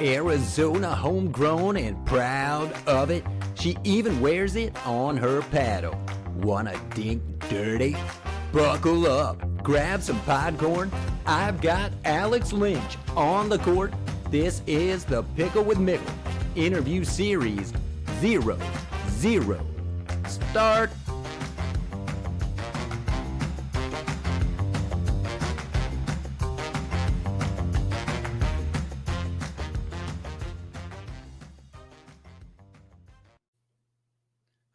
Arizona homegrown and proud of it. She even wears it on her paddle. Wanna dink dirty? Buckle up, grab some popcorn. I've got Alex Lynch on the court. This is the Pickle with Mickle interview series 00. Start.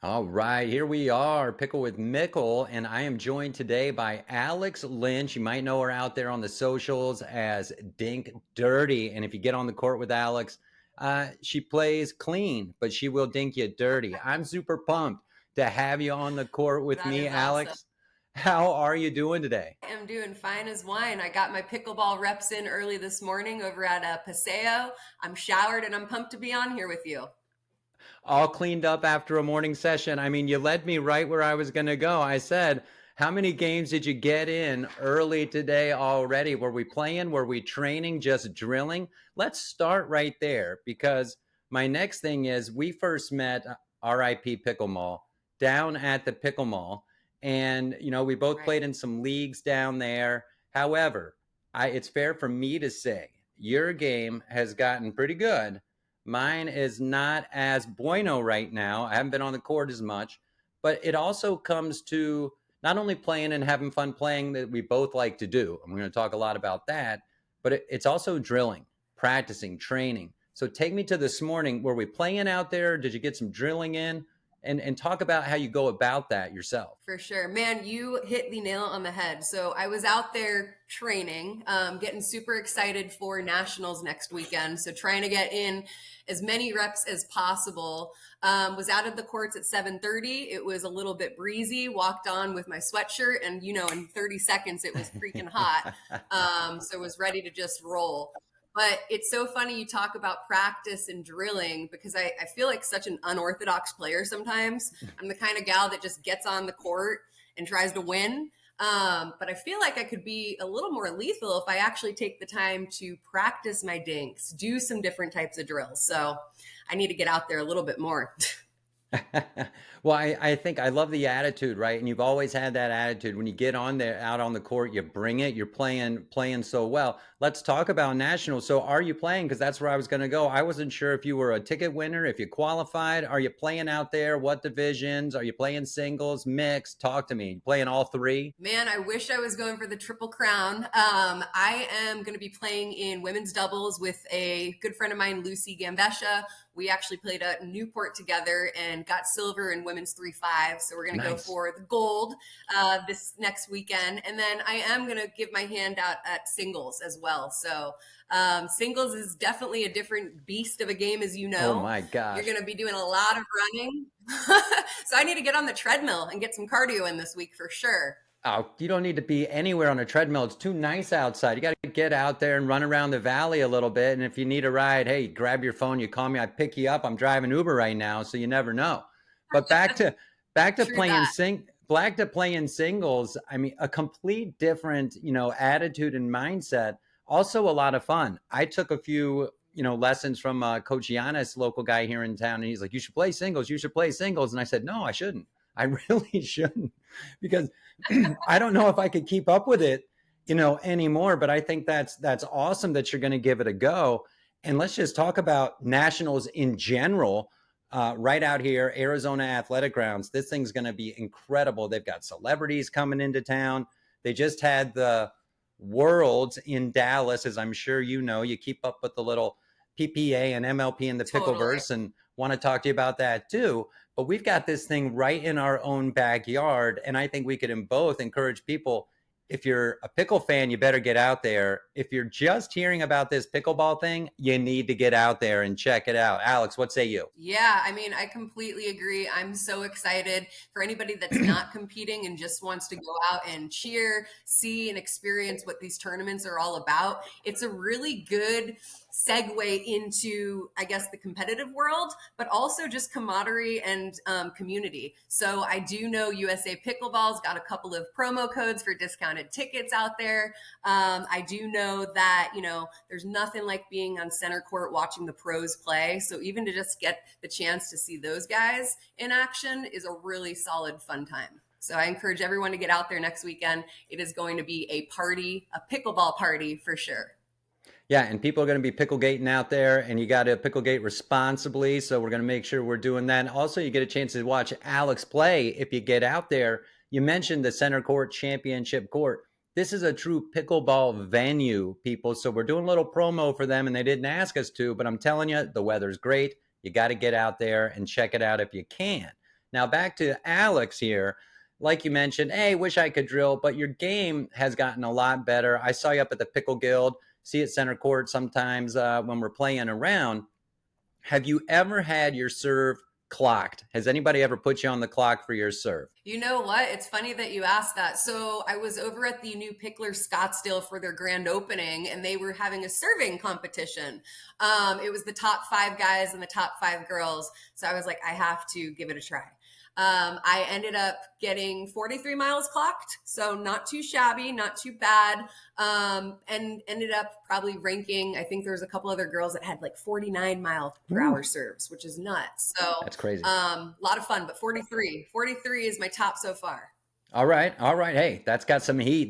All right, here we are, Pickle with Mickle, and I am joined today by Alex Lynch. You might know her out there on the socials as Dink Dirty, and if you get on the court with Alex, she plays clean, but she will dink you dirty. I'm super pumped to have you on the court with me, Alex. Awesome. How are you doing today? I am doing fine as wine. I got my pickleball reps in early this morning over at Paseo. I'm showered and I'm pumped to be on here with you. All cleaned up after a morning session. I mean, you led me right where I was going to go. I said, how many games did you get in early today already? Were we playing? Were we training? Just drilling? Let's start right there, because my next thing is we first met RIP Pickle Mall down at the Pickle Mall. And, you know, we both played in some leagues down there. However, it's fair for me to say your game has gotten pretty good. Mine is not as bueno right now. I haven't been on the court as much, but it also comes to not only playing and having fun playing that we both like to do. And we're going to talk a lot about that, but it's also drilling, practicing, training. So take me to this morning. Were we playing out there? Did you get some drilling in? And talk about how you go about that yourself. For sure. Man, you hit the nail on the head. So I was out there training, getting super excited for nationals next weekend. So trying to get in as many reps as possible. Was out of the courts at 7:30. It was a little bit breezy, walked on with my sweatshirt, and you know, in 30 seconds it was freaking hot. So was ready to just roll. But it's so funny you talk about practice and drilling, because I feel like such an unorthodox player sometimes. I'm the kind of gal that just gets on the court and tries to win. But I feel like I could be a little more lethal if I actually take the time to practice my dinks, do some different types of drills. So I need to get out there a little bit more. Well, I think I love the attitude, right? And you've always had that attitude. When you get on there, out on the court, you bring it. You're playing so well. Let's talk about nationals. So are you playing? Because that's where I was going to go. I wasn't sure if you were a ticket winner, if you qualified. Are you playing out there? What divisions? Are you playing singles, mixed? Talk to me. Playing all three? Man, I wish I was going for the Triple Crown. I am going to be playing in women's doubles with a good friend of mine, Lucy Gambesha. We actually played at Newport together and got silver in women's 3-5. So we're going to go for the gold this next weekend. And then I am going to give my hand out at singles as well. So singles is definitely a different beast of a game, as you know. Oh my gosh. You're going to be doing a lot of running. So I need to get on the treadmill and get some cardio in this week for sure. Oh, you don't need to be anywhere on a treadmill. It's too nice outside. You got to get out there and run around the valley a little bit. And if you need a ride, hey, grab your phone, you call me, I pick you up. I'm driving Uber right now, so you never know. But back to playing singles. I mean, a complete different, attitude and mindset. Also a lot of fun. I took a few, lessons from Coach Giannis, local guy here in town, and he's like, "You should play singles. You should play singles." And I said, "No, I shouldn't. I really shouldn't, because I don't know if I could keep up with it, anymore." But I think that's awesome that you're going to give it a go. And let's just talk about nationals in general. Right out here, Arizona Athletic Grounds. This thing's going to be incredible. They've got celebrities coming into town. They just had the Worlds in Dallas, as I'm sure you know. You keep up with the little PPA and MLP and the Pickleverse, and want to talk to you about that too. But we've got this thing right in our own backyard, and I think we could both encourage people. If you're a pickle fan, you better get out there. If you're just hearing about this pickleball thing, you need to get out there and check it out. Alex, what say you? Yeah, I mean, I completely agree. I'm so excited for anybody that's not competing and just wants to go out and cheer, see, and experience what these tournaments are all about. It's a really good segue into, I guess, the competitive world, but also just camaraderie and community. So I do know USA Pickleball's got a couple of promo codes for discounted tickets out there. I do know that, there's nothing like being on center court watching the pros play. So even to just get the chance to see those guys in action is a really solid, fun time. So I encourage everyone to get out there next weekend. It is going to be a party, a pickleball party for sure. Yeah, and people are going to be picklegating out there, and you got to picklegate responsibly. So we're going to make sure we're doing that. Also, you get a chance to watch Alex play if you get out there. You mentioned the center court championship court. This is a true pickleball venue, people. So we're doing a little promo for them, and they didn't ask us to, but I'm telling you, the weather's great. You got to get out there and check it out if you can. Now, back to Alex here. Like you mentioned, hey, wish I could drill, but your game has gotten a lot better. I saw you up at the Pickle Guild, see at center court sometimes when we're playing around. Have you ever had your serve clocked? Has anybody ever put you on the clock for your serve? You know what? It's funny that you asked that. So I was over at the new Pickler Scottsdale for their grand opening, and they were having a serving competition. It was the top 5 guys and the top 5 girls. So I was like, I have to give it a try. I ended up getting 43 miles clocked, so not too shabby, not too bad, and ended up probably ranking. I think there was a couple other girls that had like 49 mile per hour serves, which is nuts. So that's crazy. A lot of fun, but 43 is my top so far. All right. Hey, that's got some heat.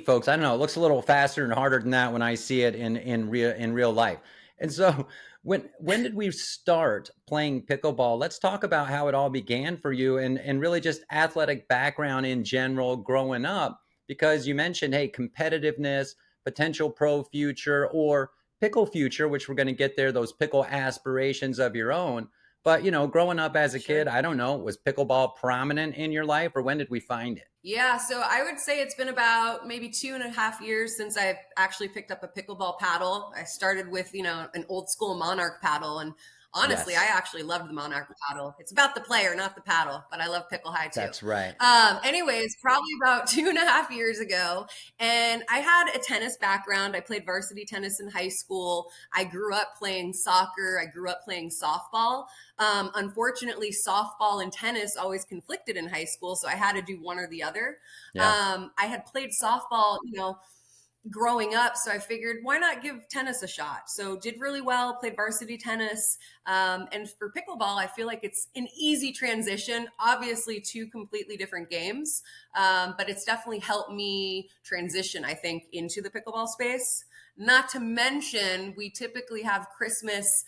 Folks. I don't know. It looks a little faster and harder than that when I see it in real life. And so when did we start playing pickleball? Let's talk about how it all began for you and really just athletic background in general growing up, because you mentioned, hey, competitiveness, potential pro future or pickle future, which we're going to get there, those pickle aspirations of your own. But, growing up as a kid, I don't know, was pickleball prominent in your life, or when did we find it? Yeah, so I would say it's been about maybe 2.5 years since I've actually picked up a pickleball paddle. I started with, an old school Monarch paddle. And honestly, Yes. I actually loved the Monarch paddle. It's about the player, not the paddle, but I love pickle high too. That's right. Anyways, probably about 2.5 years ago. And I had a tennis background. I played varsity tennis in high school. I grew up playing soccer. I grew up playing softball. Unfortunately, softball and tennis always conflicted in high school, so I had to do one or the other. Yeah. I had played softball, growing up, so I figured, why not give tennis a shot? So did really well, played varsity tennis. And for pickleball, I feel like it's an easy transition, obviously 2 completely different games, but it's definitely helped me transition, I think, into the pickleball space. Not to mention, we typically have Christmas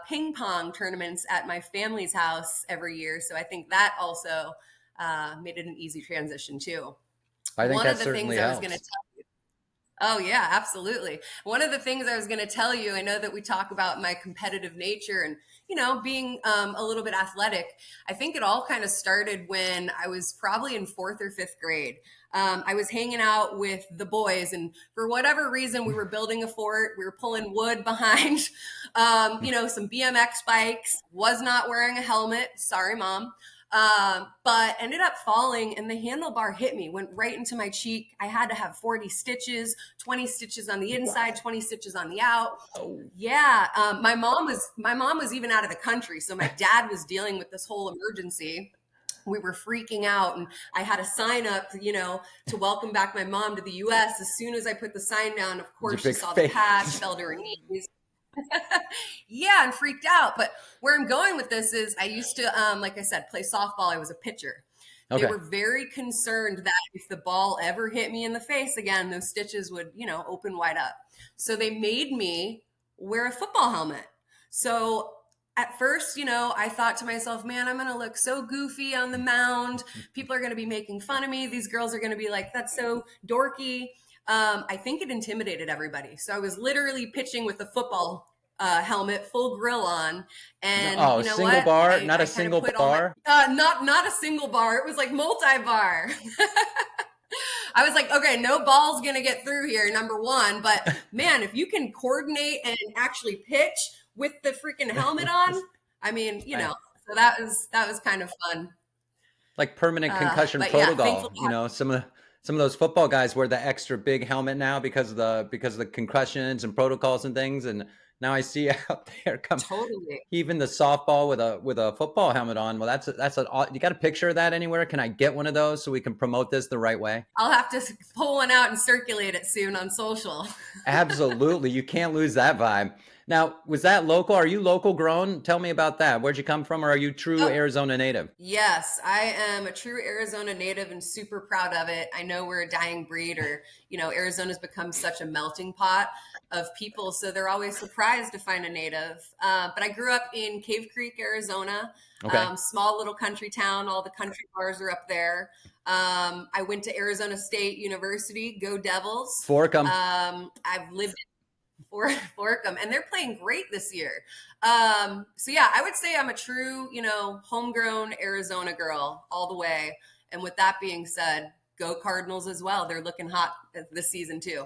ping pong tournaments at my family's house every year. So I think that also made it an easy transition too. I think One that of the certainly things I was helps. going to tell you. Oh, yeah, absolutely. One of the things I was going to tell you, I know that we talk about my competitive nature and, being a little bit athletic. I think it all kind of started when I was probably in 4th or 5th grade. I was hanging out with the boys, and for whatever reason, we were building a fort. We were pulling wood behind, some BMX bikes, was not wearing a helmet. Sorry, Mom. But ended up falling, and the handlebar hit me, went right into my cheek. I had to have 40 stitches, 20 stitches on the inside, 20 stitches on the out. Oh. Yeah. My mom was even out of the country. So my dad was dealing with this whole emergency. We were freaking out, and I had a sign up, to welcome back my mom to the US. As soon as I put the sign down, of course, she saw the patch, fell to her knees. Yeah, and freaked out. But where I'm going with this is I used to, like I said, play softball. I was a pitcher. Okay. They were very concerned that if the ball ever hit me in the face again, those stitches would, open wide up. So they made me wear a football helmet. So at first, I thought to myself, man, I'm going to look so goofy on the mound. People are going to be making fun of me. These girls are going to be like, that's so dorky. I think it intimidated everybody. So I was literally pitching with a football helmet, full grill on, and single bar, not a single bar. Not a single bar. It was like multi-bar. I was like, okay, no ball's gonna get through here, number one. But man, if you can coordinate and actually pitch with the freaking helmet on, I mean, so that was kind of fun. Like permanent concussion protocol. Yeah, some of those football guys wear the extra big helmet now because of the concussions and protocols and things. And Now I see you out there come Totally. even the softball with a football helmet on. Well, that's an you got a picture of that anywhere? Can I get one of those so we can promote this the right way? I'll have to pull one out and circulate it soon on social. Absolutely. You can't lose that vibe. Now, was that local? Are you local grown? Tell me about that. Where'd you come from, or are you true Oh, Arizona native? yes, I am a true Arizona native and super proud of it. I know we're a dying breed, or, Arizona's become such a melting pot of people. So they're always surprised to find a native. But I grew up in Cave Creek, Arizona, Okay. small little country town. All the country bars are up there. I went to Arizona State University. Go Devils. Fork 'em. I've lived for Forkham, and they're playing great this year. So yeah, I would say I'm a true, homegrown Arizona girl all the way. And with that being said, go Cardinals as well. They're looking hot this season too.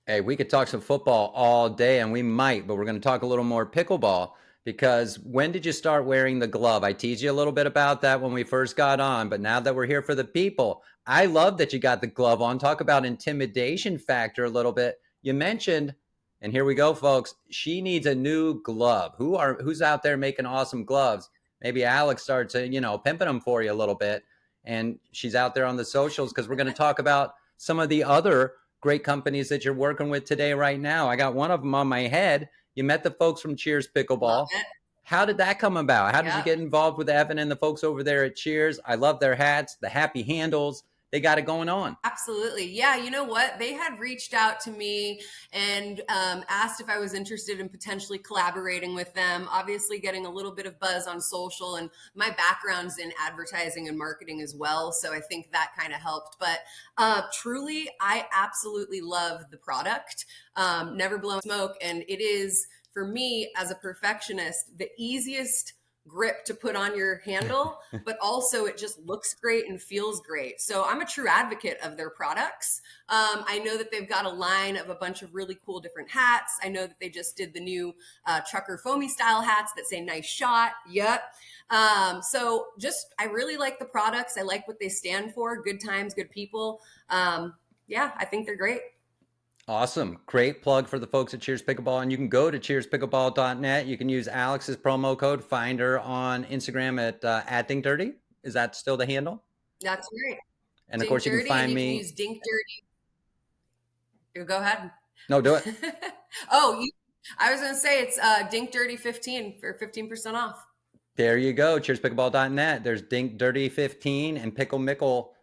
Hey, we could talk some football all day, and we might, but we're going to talk a little more pickleball because when did you start wearing the glove? I teased you a little bit about that when we first got on, but now that we're here for the people, I love that you got the glove on. Talk about intimidation factor a little bit. You mentioned, and here we go, folks. She needs a new glove. Who's out there making awesome gloves? Maybe Alex starts, pimping them for you a little bit, and she's out there on the socials because we're going to talk about some of the other great companies that you're working with today right now. I got one of them on my head. You met the folks from Cheers Love Pickleball. it. How did that come about? How did you Yep. get involved with Evan and the folks over there at Cheers? I love their hats, the happy handles. They got it going on. Absolutely. Yeah. You know what? They had reached out to me and asked if I was interested in potentially collaborating with them. Obviously, getting a little bit of buzz on social, and my background's in advertising and marketing as well. So I think that kind of helped. But truly, I absolutely love the product. Never blown smoke. And it is, for me as a perfectionist, the easiest grip to put on your handle, but also it just looks great and feels great. So I'm a true advocate of their products. I know that they've got a line of a bunch of really cool different hats. I know that they just did the new trucker foamy style hats that say nice shot. Yep. So just, I really like the products. I like what they stand for. Good times, good people. Yeah, I think they're great. Awesome. Great plug for the folks at Cheers Pickleball. And you can go to cheerspickleball.net. You can use Alex's promo code. Find her on Instagram at Dink Dirty. Is that still the handle? That's great. And of Dink course, you can Dirty, and find you can me. use Dink Dirty. Go ahead. No, do it. Oh, I was going to say it's Dink Dirty 15 for 15% off. There you go. Cheerspickleball.net. There's Dink Dirty 15 and Pickle Mickle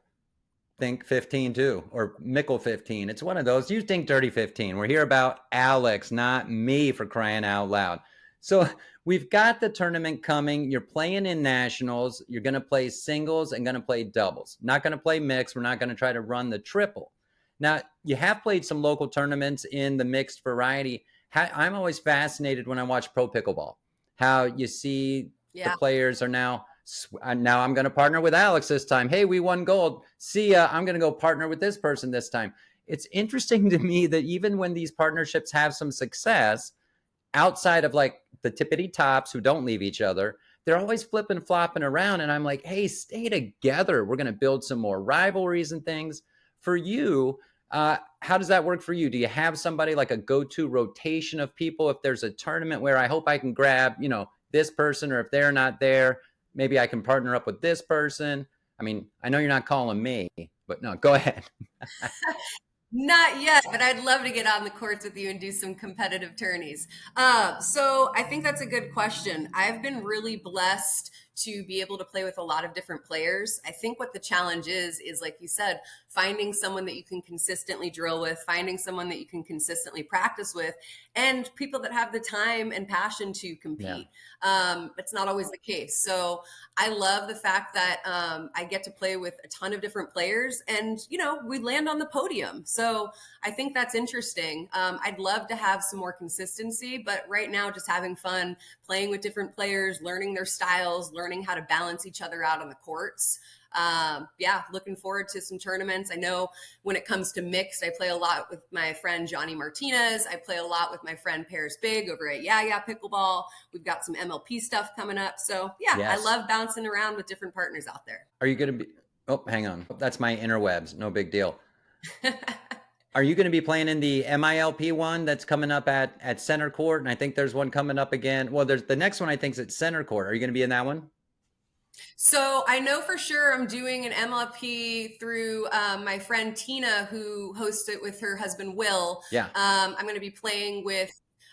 Think 15 too, or Mickle 15. It's one of those. Use Dink Dirty 15. We're here about Alex, not me, for crying out loud. So we've got the tournament coming. You're playing in nationals. You're going to play singles and going to play doubles. Not going to play mixed. We're not going to try to run the triple. Now, you have played some local tournaments in the mixed variety. I'm always fascinated when I watch pro pickleball, how you see the Yeah. players are now I'm going to partner with Alex this time. Hey, we won gold. See ya. I'm going to go partner with this person this time. It's interesting to me that even when these partnerships have some success, outside of like the tippity tops who don't leave each other, they're always flipping, flopping around. And I'm like, hey, stay together. We're going to build some more rivalries and things. For you, how does that work for you? Do you have somebody like a go-to rotation of people? If there's a tournament where I hope I can grab, this person, or if they're not there, maybe I can partner up with this person. I mean, I know you're not calling me, but no, go ahead. Not yet, but I'd love to get on the courts with you and do some competitive tourneys. So I think that's a good question. I've been really blessed to be able to play with a lot of different players. I think what the challenge is like you said, finding someone that you can consistently drill with, finding someone that you can consistently practice with, and people that have the time and passion to compete. It's not always the case. So I love the fact that I get to play with a ton of different players, and we land on the podium. So I think that's interesting. I'd love to have some more consistency, but right now, just having fun, playing with different players, learning their styles, learning how to balance each other out on the courts. Looking forward to some tournaments. I know when it comes to mixed, I play a lot with my friend Johnny Martinez. I play a lot with my friend Paris Big over at Yeah Pickleball. We've got some MLP stuff coming up. So yeah, Yes. I love bouncing around with different partners out there. Are you going to be? Oh, hang on. That's my interwebs. No big deal. Are you going to be playing in the MILP one that's coming up at center court? And I think there's one coming up again. Well, there's the next one I think is at center court. Are you going to be in that one? So I know for sure I'm doing an MLP through my friend Tina, who hosts it with her husband Will. Yeah. I'm going to be playing with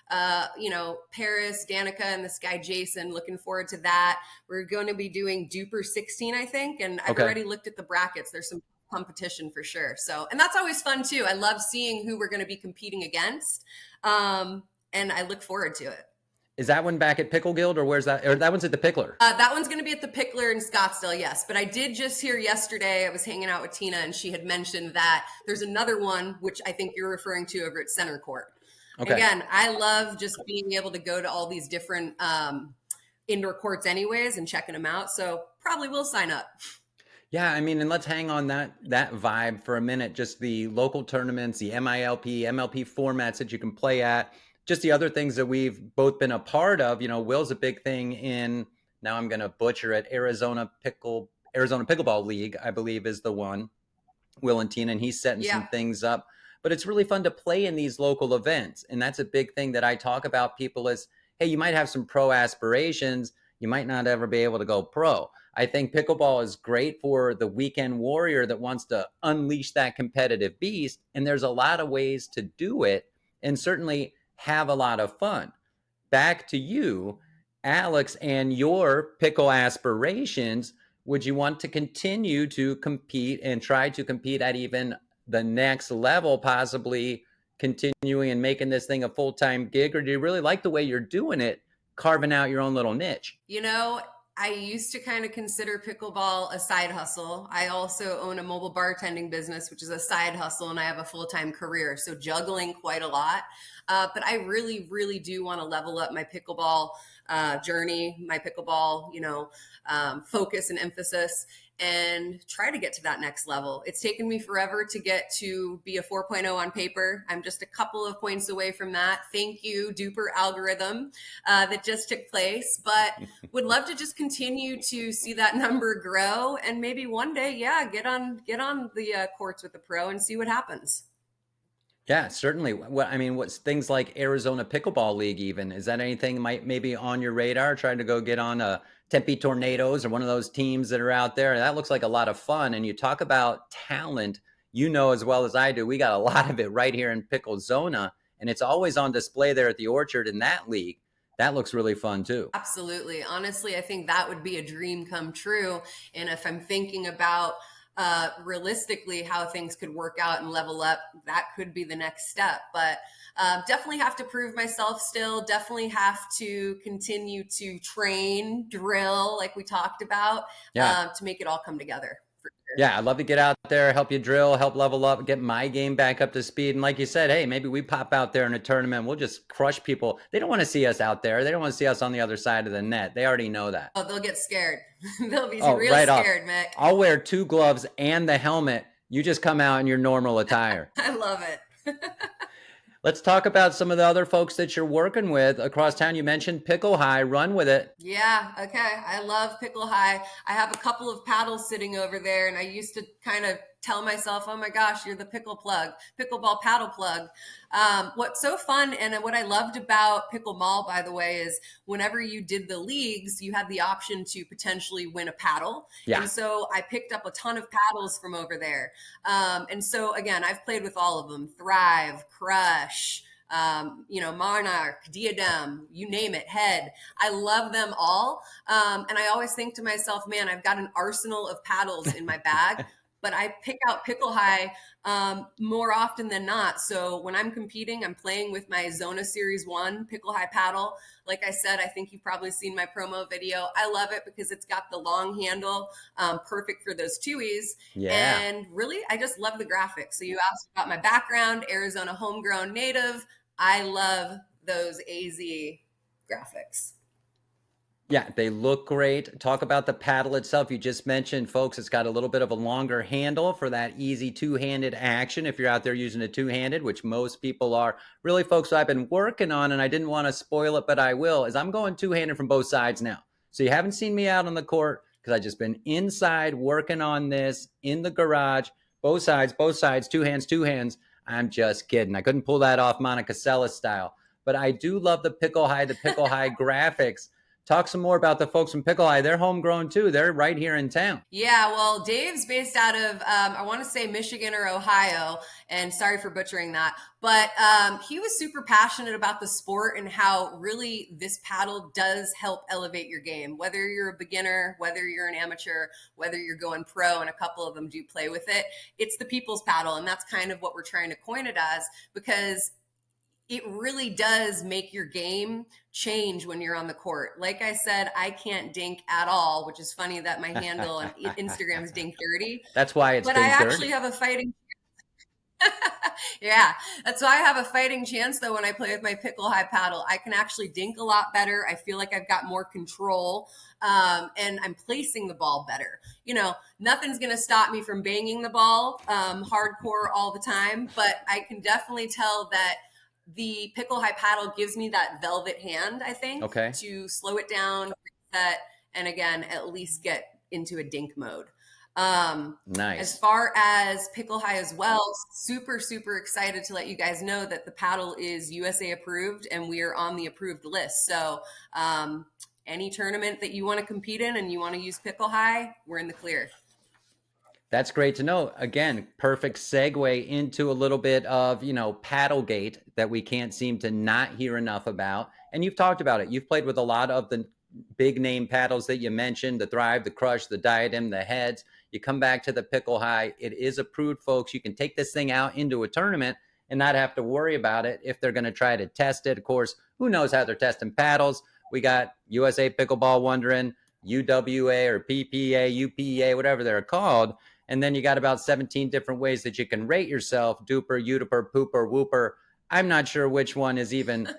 Paris, Danica, and this guy Jason. Looking forward to that. We're going to be doing Duper 16, I think, and I've already looked at the brackets. There's some competition for sure. So, and that's always fun too. I love seeing who we're going to be competing against, and I look forward to it. Is that one back at Pickle Guild, or where's that? Or that one's at the Pickler? That one's going to be at the Pickler in Scottsdale, yes. But I did just hear yesterday, I was hanging out with Tina, and she had mentioned that there's another one, which I think you're referring to over at Center Court. Okay. Again, I love just being able to go to all these different indoor courts anyways and checking them out. So probably will sign up. Yeah, I mean, and let's hang on that vibe for a minute. Just the local tournaments, the MILP, MLP formats that you can play at. Just the other things that we've both been a part of. You know, Will's a big thing in, now I'm going to butcher it, Arizona Pickleball League, I believe is the one, Will and Tina, and he's setting some things up. But it's really fun to play in these local events. And that's a big thing that I talk about people is, hey, you might have some pro aspirations. You might not ever be able to go pro. I think pickleball is great for the weekend warrior that wants to unleash that competitive beast. And there's a lot of ways to do it. And certainly have a lot of fun. Back to you, Alex, and your pickle aspirations. Would you want to continue to compete and try to compete at even the next level, possibly continuing and making this thing a full-time gig? Or do you really like the way you're doing it, carving out your own little niche? You know, I used to kind of consider pickleball a side hustle. I also own a mobile bartending business, which is a side hustle, and I have a full-time career. So juggling quite a lot. But I really, really do want to level up my pickleball journey, my pickleball, focus and emphasis, and try to get to that next level. It's taken me forever to get to be a 4.0 on paper. I'm just a couple of points away from that. Thank you, duper algorithm that just took place, but would love to just continue to see that number grow, and maybe one day, get on the courts with the pro and see what happens. Yeah, certainly. What's things like Arizona Pickleball League even? Is that anything maybe on your radar, trying to go get on a Tempe Tornadoes or one of those teams that are out there? That looks like a lot of fun. And you talk about talent, as well as I do, we got a lot of it right here in Picklezona, and it's always on display there at the Orchard in that league. That looks really fun too. Absolutely. Honestly, I think that would be a dream come true. And if I'm thinking about realistically how things could work out and level up, that could be the next step. But definitely have to prove myself still. Definitely have to continue to train, drill, like we talked about, to make it all come together. Yeah, I'd love to get out there, help you drill, help level up, get my game back up to speed. And like you said, hey, maybe we pop out there in a tournament. We'll just crush people. They don't want to see us out there. They don't want to see us on the other side of the net. They already know that. Oh, they'll get scared. They'll be real scared, Mick. I'll wear 2 gloves and the helmet. You just come out in your normal attire. I love it. Let's talk about some of the other folks that you're working with across town. You mentioned Pickle High. Run with it. Yeah, okay. I love Pickle High. I have a couple of paddles sitting over there, and I used to kind of tell myself, oh my gosh, you're the pickleball paddle plug. What's so fun and what I loved about Pickleball, by the way, is whenever you did the leagues, you had the option to potentially win a paddle. Yeah. And so I picked up a ton of paddles from over there. And so again, I've played with all of them: Thrive, Crush, Monarch, Diadem, you name it, Head. I love them all. And I always think to myself, man, I've got an arsenal of paddles in my bag. But I pick out Pickle High more often than not. So when I'm competing, I'm playing with my Zona Series 1 Pickle High paddle. Like I said, I think you've probably seen my promo video. I love it because it's got the long handle, perfect for those twoies. Yeah. And really, I just love the graphics. So you asked about my background, Arizona homegrown native. I love those AZ graphics. Yeah, they look great. Talk about the paddle itself. You just mentioned, folks, it's got a little bit of a longer handle for that easy two-handed action if you're out there using a two-handed, which most people are. Really, folks, what I've been working on, and I didn't want to spoil it, but I will, is I'm going two-handed from both sides now. So you haven't seen me out on the court because I've just been inside working on this in the garage, both sides, two hands. I'm just kidding. I couldn't pull that off Monica Seles style. But I do love the Pickle High graphics. Talk some more about the folks from Pickle High. They're homegrown too. They're right here in town. Yeah, well, Dave's based out of, I want to say Michigan or Ohio, and sorry for butchering that. But he was super passionate about the sport and how really this paddle does help elevate your game. Whether you're a beginner, whether you're an amateur, whether you're going pro, and a couple of them do play with it, it's the people's paddle. And that's kind of what we're trying to coin it as, because it really does make your game change when you're on the court. Like I said, I can't dink at all, which is funny that my handle on Instagram is Dink Dirty. That's why it's But I Dink actually Dirty. have a fighting yeah, that's why I have a fighting chance though when I play with my pickle high paddle. I can actually dink a lot better. I feel like I've got more control, and I'm placing the ball better. You know, nothing's going to stop me from banging the ball hardcore all the time, but I can definitely tell that the pickle high paddle gives me that velvet hand, I think, Okay. to slow it down, reset, and again, at least get into a dink mode. As Nice. far as Pickle High as well, super, super excited to let you guys know that the paddle is USA approved and we are on the approved list. So, any tournament that you want to compete in and you want to use Pickle High, we're in the clear. That's great to know. Again, perfect segue into a little bit of, Paddlegate that we can't seem to not hear enough about. And you've talked about it. You've played with a lot of the big name paddles that you mentioned, the Thrive, the Crush, the Diadem, the Heads. You come back to the Pickle High. It is approved, folks. You can take this thing out into a tournament and not have to worry about it if they're going to try to test it. Of course, who knows how they're testing paddles? We got USA Pickleball wondering, UWA or PPA, UPA, whatever they're called. And then you got about 17 different ways that you can rate yourself: duper, udiper, pooper, whooper. I'm not sure which one is even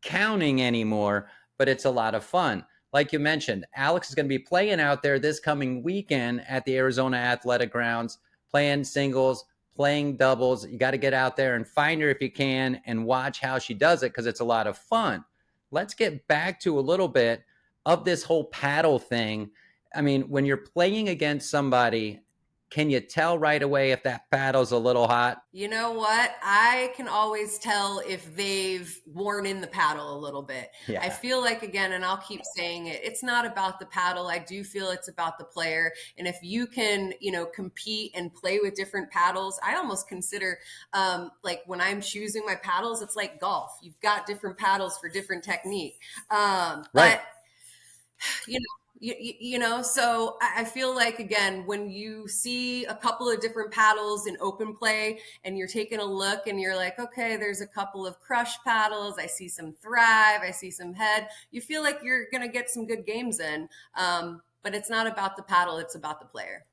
counting anymore, but it's a lot of fun. Like you mentioned, Alex is going to be playing out there this coming weekend at the Arizona Athletic Grounds, playing singles, playing doubles. You got to get out there and find her if you can and watch how she does it, because it's a lot of fun. Let's get back to a little bit of this whole paddle thing. I mean, when you're playing against somebody, can you tell right away if that paddle's a little hot? You know what? I can always tell if they've worn in the paddle a little bit. I Yeah. feel like, again, and I'll keep saying it, it's not about the paddle. I do feel it's about the player. And if you can, compete and play with different paddles, I almost consider, like when I'm choosing my paddles, it's like golf. You've got different paddles for different technique. Right. But you know so I feel like, again, when you see a couple of different paddles in open play and you're taking a look and you're like, okay, there's a couple of Crush paddles, I see some Thrive, I see some Head, you feel like you're going to get some good games in. But it's not about the paddle, it's about the player.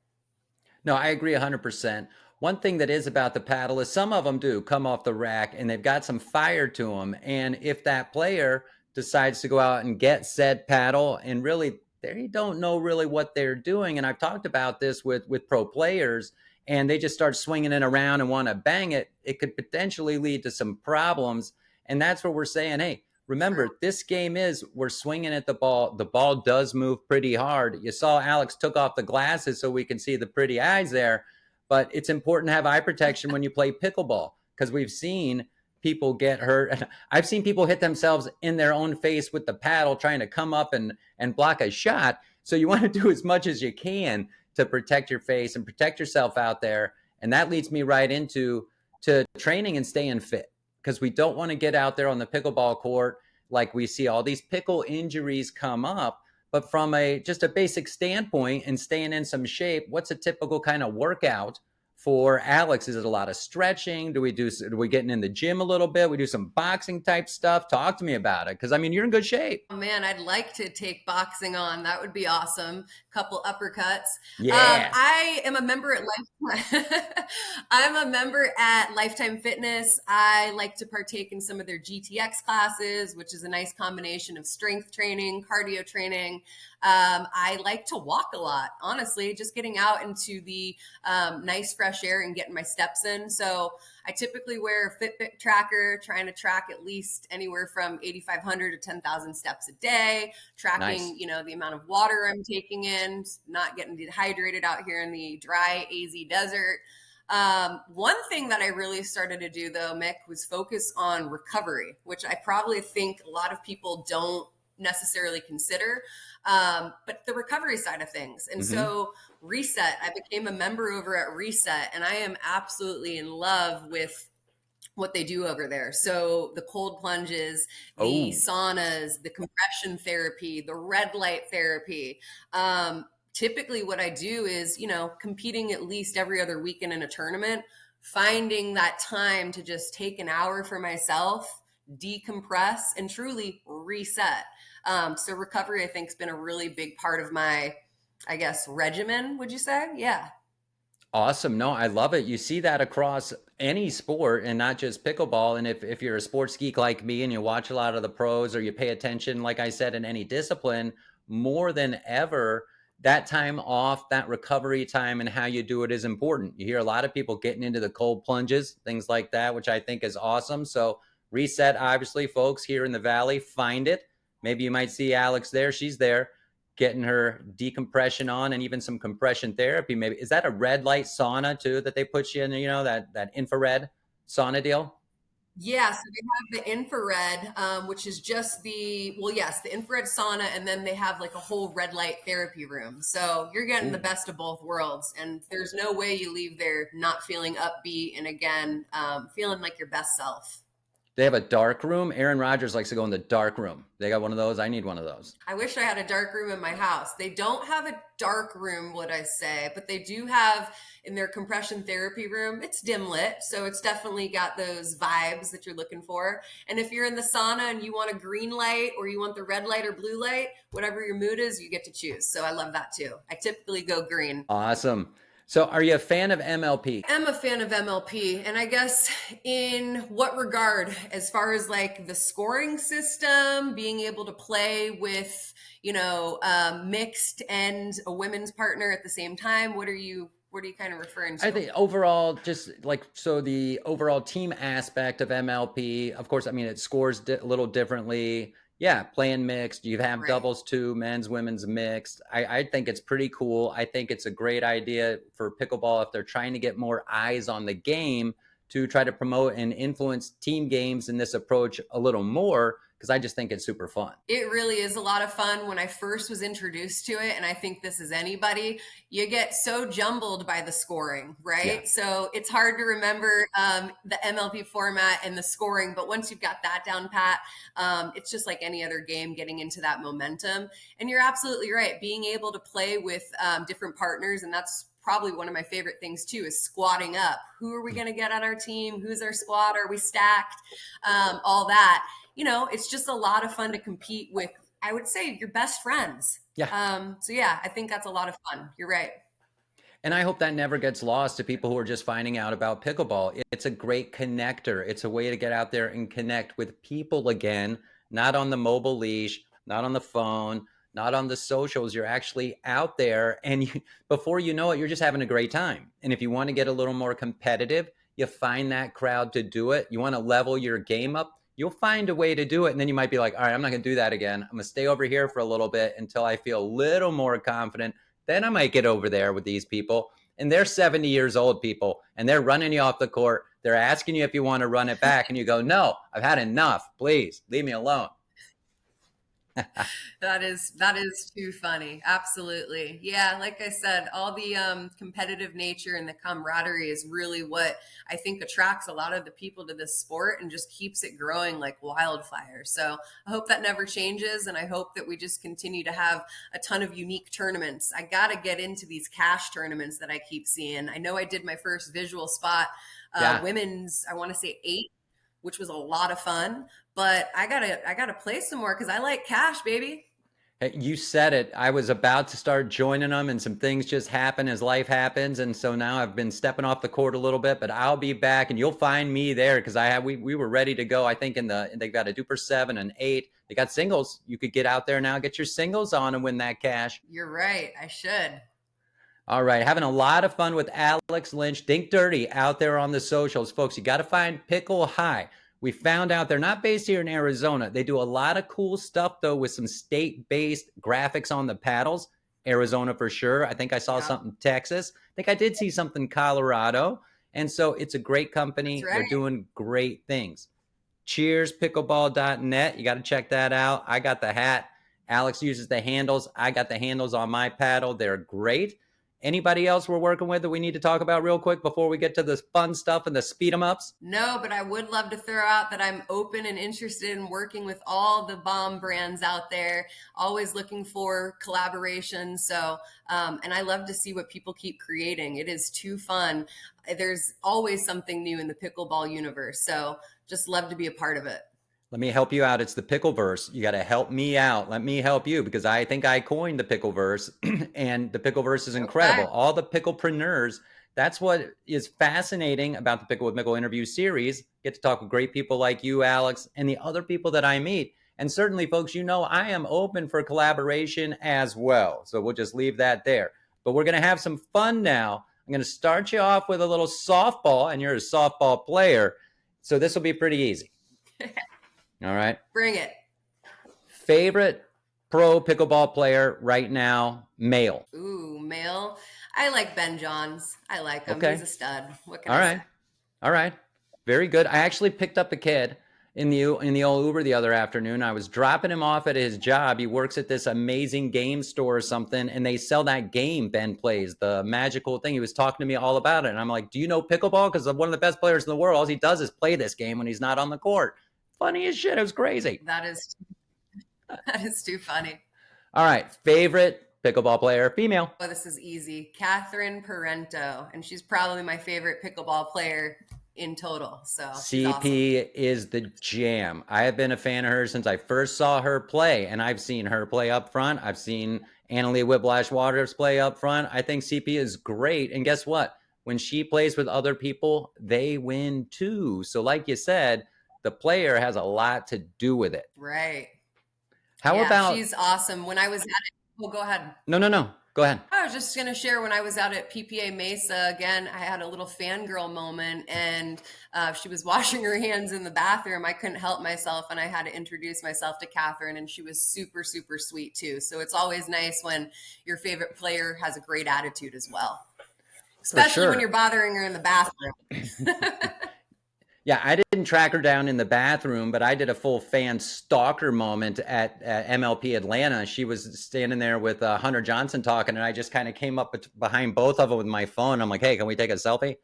No, I agree 100%. One thing that is about the paddle is some of them do come off the rack and they've got some fire to them. And if that player decides to go out and get said paddle and really they don't know really what they're doing, and I've talked about this with pro players, and they just start swinging it around and want to bang it, it could potentially lead to some problems. And that's where we're saying, hey, remember, this game is we're swinging at the ball. The ball does move pretty hard. You saw Alex took off the glasses so we can see the pretty eyes there. But it's important to have eye protection when you play pickleball, because we've seen people get hurt. I've seen people hit themselves in their own face with the paddle trying to come up and block a shot. So you want to do as much as you can to protect your face and protect yourself out there. And that leads me right into training and staying fit, because we don't want to get out there on the pickleball court like we see all these pickle injuries come up. But from just a basic standpoint and staying in some shape, what's a typical kind of workout for Alex? Is it a lot of stretching? Are we getting in the gym a little bit? We do some boxing type stuff. Talk to me about it, because I mean, you're in good shape. Oh man, I'd like to take boxing on. That would be awesome. Couple uppercuts. Yeah. I am a member at Lifetime. I'm a member at Lifetime Fitness. I like to partake in some of their GTX classes, which is a nice combination of strength training, cardio training. I like to walk a lot, honestly, just getting out into the nice fresh air and getting my steps in. So I typically wear a Fitbit tracker, trying to track at least anywhere from 8,500 to 10,000 steps a day, tracking, Nice. the amount of water I'm taking in, not getting dehydrated out here in the dry, AZ desert. One thing that I really started to do though, Mick, was focus on recovery, which I probably think a lot of people don't necessarily consider, but the recovery side of things. And Hmm. so Reset, I became a member over at Reset, and I am absolutely in love with what they do over there. So the cold plunges, the Oh, saunas, the compression therapy, the red light therapy. Typically, what I do is, competing at least every other weekend in a tournament, finding that time to just take an hour for myself, decompress, and truly reset. So recovery, I think, has been a really big part of my, I guess, regimen. Would you say? Yeah. awesome. No, I love it. You see that across any sport and not just pickleball. And if you're a sports geek like me and you watch a lot of the pros or you pay attention, like I said, in any discipline, more than ever, that time off, that recovery time and how you do it is important. You hear a lot of people getting into the cold plunges, things like that, which I think is awesome. So Reset, obviously, folks here in the Valley, find it. Maybe you might see Alex there. She's there getting her decompression on and even some compression therapy. Maybe is that a red light sauna too that they put you in, that infrared sauna deal? Yeah, so they have the infrared, which is just well, yes, the infrared sauna, and then they have like a whole red light therapy room. So you're getting the Ooh. best of both worlds, and there's no way you leave there not feeling upbeat and again, feeling like your best self. They have a dark room. Aaron Rodgers likes to go in the dark room. They got one of those. I need one of those. I wish I had a dark room in my house. They don't have a dark room, would I say, but they do have in their compression therapy room, it's dim lit. So it's definitely got those vibes that you're looking for. And if you're in the sauna and you want a green light or you want the red light or blue light, whatever your mood is, you get to choose. So I love that too. I typically go green. Awesome. So are you a fan of MLP? I am a fan of MLP, and I guess in what regard, as far as like the scoring system, being able to play with, mixed and a women's partner at the same time. What are you kind of referring I to? think overall, just like so, the overall team aspect of MLP, of course, I mean, it scores a little differently. Yeah, playing mixed. You have Right. doubles too, men's, women's mixed. I think it's pretty cool. I think it's a great idea for pickleball if they're trying to get more eyes on the game to try to promote and influence team games in this approach a little more because I just think it's super fun. It really is a lot of fun. When I first was introduced to it, and I think this is anybody, you get so jumbled by the scoring, Yeah. right? So it's hard to remember the MLP format and the scoring, but once you've got that down pat, it's just like any other game getting into that momentum. And you're absolutely right. Being able to play with different partners, and that's probably one of my favorite things too, is squatting up. Who are we going to get on our team? Who's our squad? Are we stacked? All that, it's just a lot of fun to compete with, I would say, your best friends. Yeah. So yeah, I think that's a lot of fun. You're right. And I hope that never gets lost to people who are just finding out about pickleball. It's a great connector. It's a way to get out there and connect with people again, not on the mobile leash, not on the phone, not on the socials. You're actually out there, and before you know it, you're just having a great time. And if you want to get a little more competitive, you find that crowd to do it. You want to level your game up, you'll find a way to do it. And then you might be like, all right, I'm not going to do that again. I'm going to stay over here for a little bit until I feel a little more confident, then I might get over there with these people. And they're 70 years old people, and they're running you off the court. They're asking you if you want to run it back. And you go, no, I've had enough. Please leave me alone. That is too funny. Absolutely. Yeah, like I said, all the competitive nature and the camaraderie is really what I think attracts a lot of the people to this sport and just keeps it growing like wildfire. So I hope that never changes, and I hope that we just continue to have a ton of unique tournaments. I got to get into these cash tournaments that I keep seeing. I know I did my first visual spot, Yeah. women's, I want to say 8, which was a lot of fun, but I gotta play some more because I like cash, baby. Hey, you said it. I was about to start joining them, and some things just happen as life happens. And so now I've been stepping off the court a little bit, but I'll be back, and you'll find me there because we were ready to go. I think they've got a Duper 7 and 8. They got singles. You could get out there now, get your singles on, and win that cash. You're right. I should. All right, having a lot of fun with Alex Lynch, Dink Dirty out there on the socials. Folks, you got to find Pickle High. We found out they're not based here in Arizona. They do a lot of cool stuff, though, with some state-based graphics on the paddles. Arizona for sure. I think I saw Yeah. something Texas. I think I did see something Colorado. And so it's a great That's company. They're right. doing great things. CheersPickleball.net. You got to check that out. I got the hat. Alex uses the handles. I got the handles on my paddle. They're great. Anybody else we're working with that we need to talk about real quick before we get to the fun stuff and the speed 'em ups? No, but I would love to throw out that I'm open and interested in working with all the bomb brands out there, always looking for collaborations. So, and I love to see what people keep creating. It is too fun. There's always something new in the pickleball universe. So just love to be a part of it. Let me help you out. It's the Pickleverse. You got to help me out. Let me help you because I think I coined the Pickleverse, and the Pickleverse is incredible. Okay. All the picklepreneurs. That's what is fascinating about the Pickle with Mickle interview series. Get to talk with great people like you, Alex, and the other people that I meet. And certainly, folks, you know I am open for collaboration as well. So we'll just leave that there. But we're going to have some fun now. I'm going to start you off with a little softball, and you're a softball player. So this will be pretty easy. All right. Bring it. Favorite pro pickleball player right now, male. Ooh, male. I like Ben Johns. I like him. Okay. He's a stud. What can All I right. say? All right. Very good. I actually picked up a kid in the old Uber the other afternoon. I was dropping him off at his job. He works at this amazing game store or something, and they sell that game Ben plays, the magical thing. He was talking to me all about it. And I'm like, do you know pickleball? Because one of the best players in the world, all he does is play this game when he's not on the court. Funny as shit. It was crazy. That is too funny. All right. Favorite pickleball player, female. Oh, this is easy. Catherine Parento, and she's probably my favorite pickleball player in total. So she's CP awesome. is the jam. I have been a fan of her since I first saw her play, and I've seen her play up front. I've seen Annalie Whiplash Waters play up front. I think CP is great. And guess what? When she plays with other people, they win too. So, like you said, the player has a lot to do with it. Right. How Yeah, about? she's awesome. When I was at it, well, go ahead. No. Go ahead. I was just going to share when I was out at PPA Mesa again, I had a little fangirl moment and she was washing her hands in the bathroom. I couldn't help myself and I had to introduce myself to Catherine and she was super, super sweet too. So it's always nice when your favorite player has a great attitude as well, For especially when sure. you're bothering her in the bathroom. Yeah, I didn't track her down in the bathroom, but I did a full fan stalker moment at MLP Atlanta. She was standing there with Hunter Johnson talking, and I just kind of came up behind both of them with my phone. I'm like, "Hey, can we take a selfie?"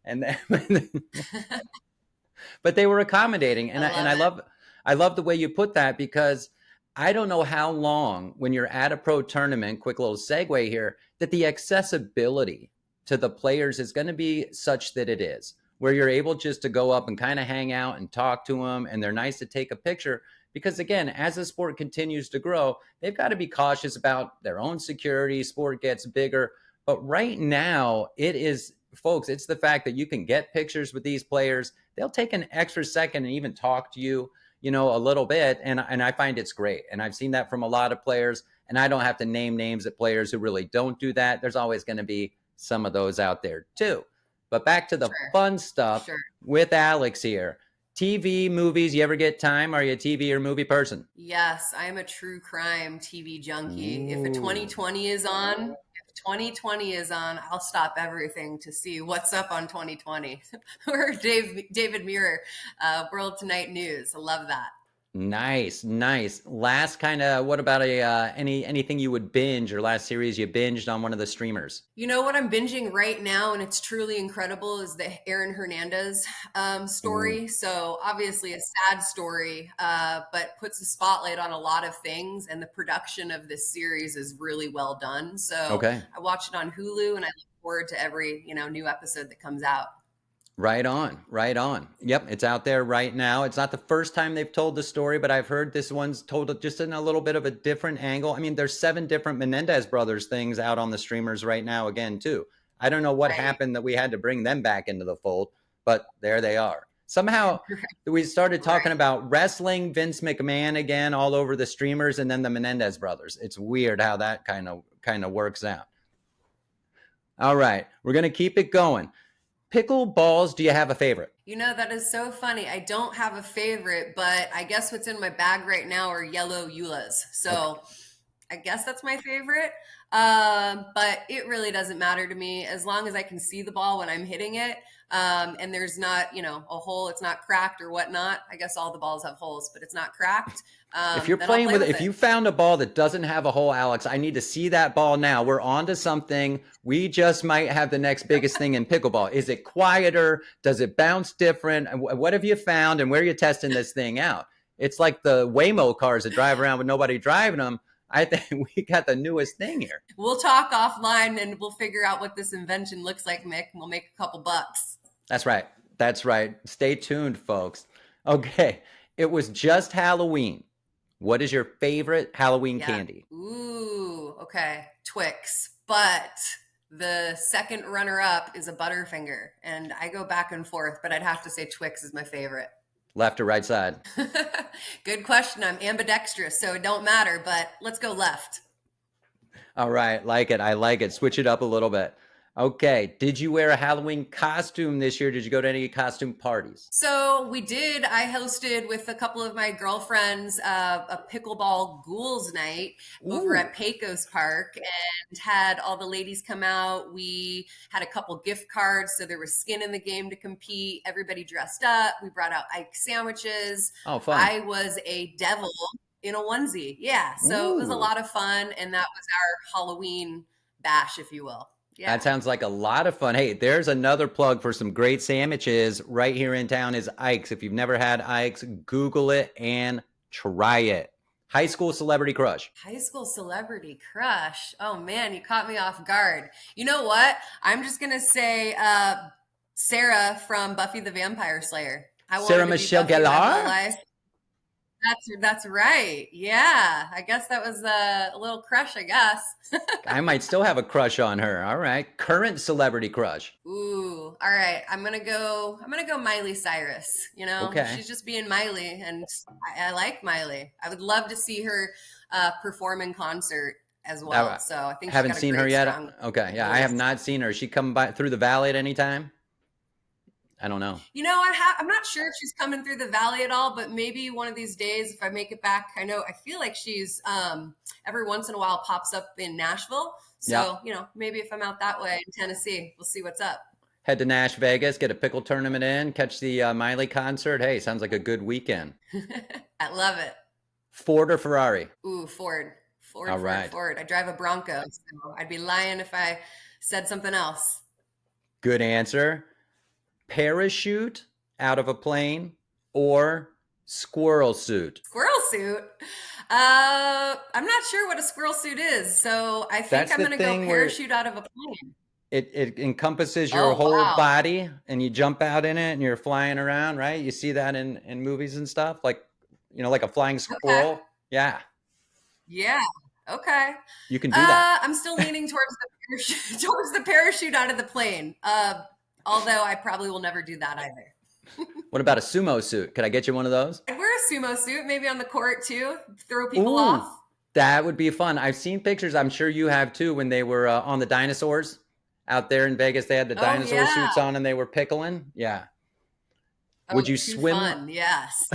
And then, but they were accommodating, I and love it. I love the way you put that because I don't know how long when you're at a pro tournament. Quick little segue here that the accessibility to the players is going to be such that it is where you're able just to go up and kind of hang out and talk to them, and they're nice to take a picture. Because again, as the sport continues to grow, they've got to be cautious about their own security. Sport gets bigger, but right now it is, folks, it's the fact that you can get pictures with these players. They'll take an extra second and even talk to you, a little bit. And I find it's great. And I've seen that from a lot of players. And I don't have to name names of players who really don't do that. There's always going to be some of those out there too. But back to the fun stuff Sure. with Alex here. TV, movies, you ever get time? Are you a TV or movie person? Yes, I'm a true crime TV junkie. If a Ooh. 2020 is on, if 2020 is on, I'll stop everything to see what's up on 2020. Or David Muir, World Tonight News. I love that. Nice. Last kind of, what about anything you would binge or last series you binged on one of the streamers? You know what I'm binging right now, and it's truly incredible, is the Aaron Hernandez Ooh. story. So obviously a sad story, but puts a spotlight on a lot of things. And the production of this series is really well done. So Okay. I watch it on Hulu, and I look forward to every new episode that comes out. Right on. Yep, it's out there right now. It's not the first time they've told the story, but I've heard this one's told it just in a little bit of a different angle. I mean, there's 7 different Menendez brothers things out on the streamers right now again, too. I don't know what Right. happened that we had to bring them back into the fold, but there they are. Somehow we started talking Right. about wrestling, Vince McMahon again all over the streamers and then the Menendez brothers. It's weird how that kind of works out. All right, we're going to keep it going. Pickleballs, do you have a favorite? That is so funny. I don't have a favorite, but I guess what's in my bag right now are yellow Eulas. Okay. So I guess that's my favorite. But it really doesn't matter to me as long as I can see the ball when I'm hitting it. And there's not, a hole, it's not cracked or whatnot. I guess all the balls have holes, but it's not cracked. Then I'll play with If it. you found a ball that doesn't have a hole, Alex, I need to see that ball now. We're on to something. We just might have the next biggest thing in pickleball. Is it quieter? Does it bounce different? What have you found, and where are you testing this thing out? It's like the Waymo cars that drive around with nobody driving them. I think we got the newest thing here. We'll talk offline and we'll figure out what this invention looks like, Mick, and we'll make a couple bucks. That's right. That's right. Stay tuned, folks. Okay. It was just Halloween. What is your favorite Halloween candy? Ooh, okay. Twix. But the second runner up is a Butterfinger. And I go back and forth, but I'd have to say Twix is my favorite. Left or right side? Good question. I'm ambidextrous, so it don't matter, but let's go left. All right. Like it. I like it. Switch it up a little bit. Okay. Did you wear a Halloween costume this year? Did you go to any costume parties? So we did. I hosted with a couple of my girlfriends a pickleball ghouls night over at Pecos Park and had all the ladies come out. We had a couple gift cards, so there was skin in the game to compete. Everybody dressed up. We brought out Ike sandwiches. Oh, fun. I was a devil in a onesie. Yeah. So it was a lot of fun. And that was our Halloween bash, if you will. Yeah. That sounds like a lot of fun. Hey, there's another plug for some great sandwiches right here in town is Ike's. If you've never had Ike's, Google it and try it. High school celebrity crush. High school celebrity crush. Oh man, you caught me off guard. You know what? I'm just going to say Sarah from Buffy the Vampire Slayer. Sarah Michelle Gellar? That's right. Yeah. I guess that was a little crush, I guess. I might still have a crush on her. All right. Current celebrity crush. Ooh. All right. I'm gonna go Miley Cyrus. Okay. She's just being Miley, and I like Miley. I would love to see her perform in concert as well. So I think haven't seen her yet. Okay. Yeah, voice. I have not seen her. She come by through the valley at any time? I don't know. I'm not sure if she's coming through the valley at all, but maybe one of these days, if I make it back, I feel like she's every once in a while pops up in Nashville. So, maybe if I'm out that way in Tennessee, we'll see what's up. Head to Nash Vegas, get a pickle tournament in, catch the Miley concert. Hey, sounds like a good weekend. I love it. Ford or Ferrari? Ooh, Ford. All right. Ford. I drive a Bronco, so I'd be lying if I said something else. Good answer. Parachute out of a plane or squirrel suit? Squirrel suit? I'm not sure what a squirrel suit is, so I think I'm going to go parachute out of a plane. It encompasses your whole body, and you jump out in it, and you're flying around, right? You see that in movies and stuff, like a flying squirrel. Okay. Yeah. Yeah. Okay. You can do that. I'm still leaning towards the parachute out of the plane. Although I probably will never do that either. What about a sumo suit? Could I get you one of those? I'd wear a sumo suit, maybe on the court too. Throw people off. That would be fun. I've seen pictures. I'm sure you have too. When they were on the dinosaurs out there in Vegas, they had the dinosaur suits on and they were pickling. Yeah. Would you swim? Fun. Yes.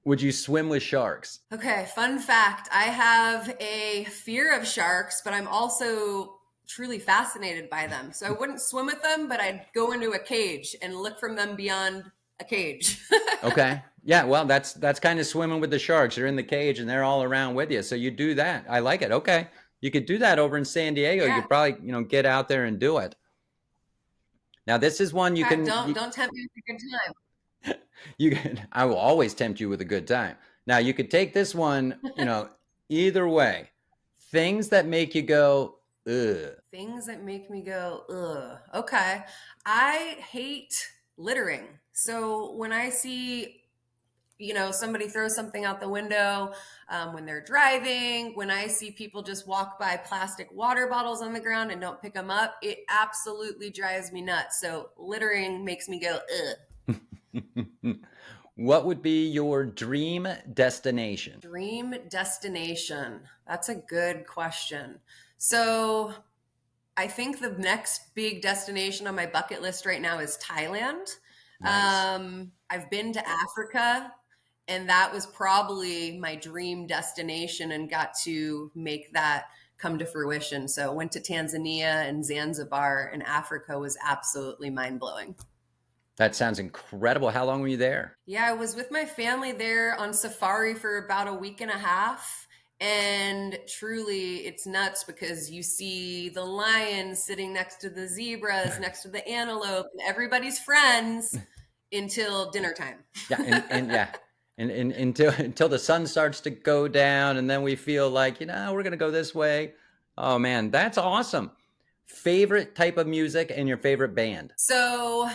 Would you swim with sharks? Okay. Fun fact. I have a fear of sharks, but I'm also truly fascinated by them. So I wouldn't swim with them, but I'd go into a cage and look from them beyond a cage. Okay. Yeah. Well, that's kind of swimming with the sharks. You're in the cage and they're all around with you. So you do that. I like it. Okay. You could do that over in San Diego. Yeah. You could probably, get out there and do it. Now, this is one you can. Don't tempt me with a good time. I will always tempt you with a good time. Now, you could take this one, either way. Things that make you go, ugh. Things that make me go, ugh. Okay. I hate littering. So when I see, somebody throw something out the window when they're driving, when I see people just walk by plastic water bottles on the ground and don't pick them up, it absolutely drives me nuts. So littering makes me go, ugh. What would be your dream destination? Dream destination. That's a good question. So I think the next big destination on my bucket list right now is Thailand. Nice. I've been to Africa, and that was probably my dream destination and got to make that come to fruition. So went to Tanzania and Zanzibar, and Africa was absolutely mind-blowing. That sounds incredible. How long were you there? Yeah, I was with my family there on safari for about a week and a half. And truly, it's nuts because you see the lions sitting next to the zebras, next to the antelope, and everybody's friends until dinner time. Yeah, and yeah, and until the sun starts to go down, and then we feel like, we're gonna go this way. Oh man, that's awesome. Favorite type of music and your favorite band? So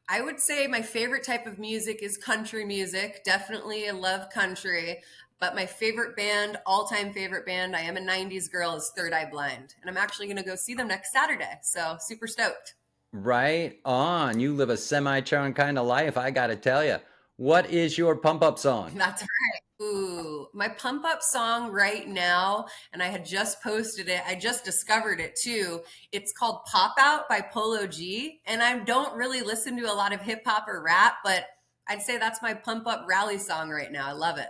I would say my favorite type of music is country music. Definitely, I love country. But my favorite band, all-time favorite band, I am a 90s girl, is Third Eye Blind. And I'm actually going to go see them next Saturday. So super stoked. Right on. You live a semi-charmed kind of life, I gotta tell you. What is your pump up song? That's right. Ooh, my pump up song right now, and I had just posted it. I just discovered it too. It's called Pop Out by Polo G. And I don't really listen to a lot of hip hop or rap, but I'd say that's my pump up rally song right now. I love it.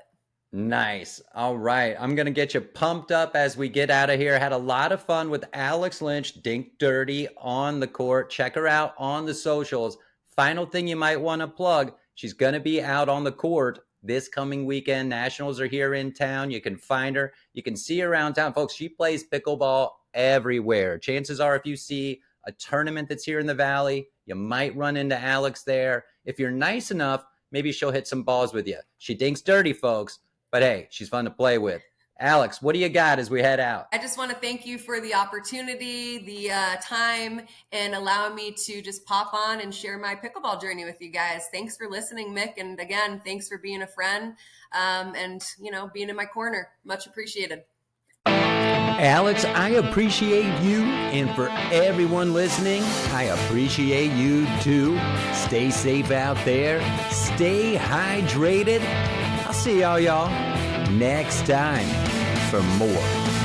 Nice. All right. I'm going to get you pumped up as we get out of here. Had a lot of fun with Alex Lynch, Dink Dirty on the court. Check her out on the socials. Final thing you might want to plug. She's going to be out on the court this coming weekend. Nationals are here in town. You can find her. You can see her around town. Folks, she plays pickleball everywhere. Chances are if you see a tournament that's here in the Valley, you might run into Alex there. If you're nice enough, maybe she'll hit some balls with you. She dinks dirty, folks. But hey, she's fun to play with. Alex, what do you got as we head out? I just want to thank you for the opportunity, the time, and allowing me to just pop on and share my pickleball journey with you guys. Thanks for listening, Mick. And again, thanks for being a friend and, being in my corner. Much appreciated. Alex, I appreciate you. And for everyone listening, I appreciate you too. Stay safe out there. Stay hydrated. I'll see y'all next time for more